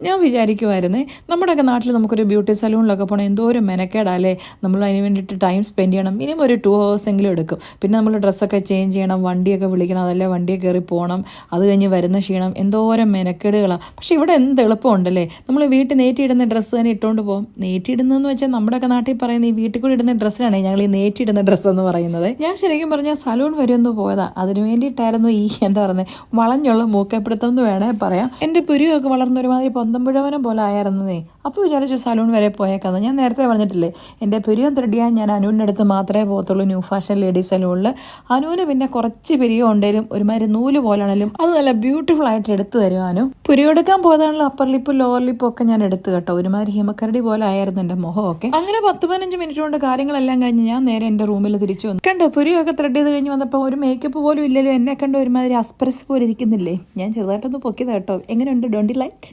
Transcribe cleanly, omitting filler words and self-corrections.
ഞാൻ വിചാരിക്കുമായിരുന്നേ നമ്മുടെയൊക്കെ നാട്ടിൽ നമുക്കൊരു ബ്യൂട്ടി സലൂണിലൊക്കെ പോകണം എന്തോരം മെനക്കേടല്ലേ. നമ്മൾ അതിന് വേണ്ടിയിട്ട് ടൈം സ്പെൻഡ് ചെയ്യണം. മിനിമം ഒരു 2 hours എങ്കിലും എടുക്കും. പിന്നെ നമ്മൾ ഡ്രസ്സൊക്കെ ചേഞ്ച് ചെയ്യണം, വണ്ടിയൊക്കെ വിളിക്കണം, അതല്ലേ വണ്ടിയെ കയറി പോകണം, അത് കഴിഞ്ഞ് വരുന്ന ക്ഷീണം, എന്തോരം മെനക്കേടുകളാണ്. പക്ഷേ ഇവിടെ എന്ത് എളുപ്പമുണ്ടല്ലേ. നമ്മൾ വീട്ടിൽ നേറ്റിയിടുന്ന ഡ്രസ്സ് തന്നെ ഇട്ടുകൊണ്ട് പോകും. നേറ്റിയിടുന്നതെന്ന് വെച്ചാൽ നമ്മുടെയൊക്കെ നാട്ടിൽ പറയുന്നത് ഈ വീട്ടിൽ കൂടി ഇടുന്ന ഡ്രസ്സിനാണ് ഞങ്ങൾ ഈ നേറ്റിയിടുന്ന ഡ്രസ്സ് എന്ന് പറയുന്നത്. ഞാൻ ശരിക്കും പറഞ്ഞാൽ സലൂൺ വരെ ഒന്ന് പോയതാ. അതിന് വേണ്ടിയിട്ടായിരുന്നു ഈ എന്താ പറയുന്നത് വളഞ്ഞുള്ള മൂക്കപ്പിടുത്തം എന്ന് വേണേൽ പറയാം. എൻ്റെ പുരിയൊക്കെ വളർന്ന ഒരുമാതിരി പൊന്തമ്പുഴവനം പോലെ ആയിരുന്നേ. അപ്പോൾ വിചാരിച്ചു സലൂൺ വരെ പോയേക്കാന്ന്. ഞാൻ നേരത്തെ പറഞ്ഞിട്ടില്ലേ എൻ്റെ പുരിയം ത്രെഡിയാൻ ഞാൻ അനുവിൻ്റെ അടുത്ത് മാത്രമേ പോകത്തുള്ളൂ, ന്യൂ ഫാഷൻ ലേഡീസ് സലൂണിൽ. അനുവിന് പിന്നെ കുറച്ച് പിരിയം ഉണ്ടെങ്കിലും ഒരുമാതിരി നൂല് പോലാണെങ്കിലും അത് നല്ല ബ്യൂട്ടിഫുൾ ആയിട്ട് എടുത്തു തരും. അനു പുരിയെടുക്കാൻ പോയതാണല്ലോ അപ്പർ ലിപ്പും ലോവർ ലിപ്പും ഒക്കെ ഞാൻ എടുത്തു കേട്ടോ. ഒരുമാതിരി ഹിമക്കരടി പോലെ ആയിരുന്നു എൻ്റെ മുഖമൊക്കെ. അങ്ങനെ 10-15 മിനിറ്റ് കൊണ്ട് കാര്യങ്ങളെല്ലാം കഴിഞ്ഞ് ഞാൻ നേരെ എൻ്റെ റൂമിൽ തിരിച്ചു വന്നു. കണ്ടോ പുരിയൊക്കെ ത്രെഡ് ചെയ്ത് കഴിഞ്ഞ് വന്നപ്പോൾ ഒരു മേക്കപ്പ് പോലും ഇല്ലല്ലോ. എന്നെ കണ്ടോ ഒരുമാതിരി അസ്പ്രസ് പോലെ ഇരിക്കുന്നില്ലേ. ഞാൻ ചെറുതായിട്ടൊന്ന് പൊക്കിയതാ കേട്ടോ. എങ്ങനെയുണ്ട്? Don't you like?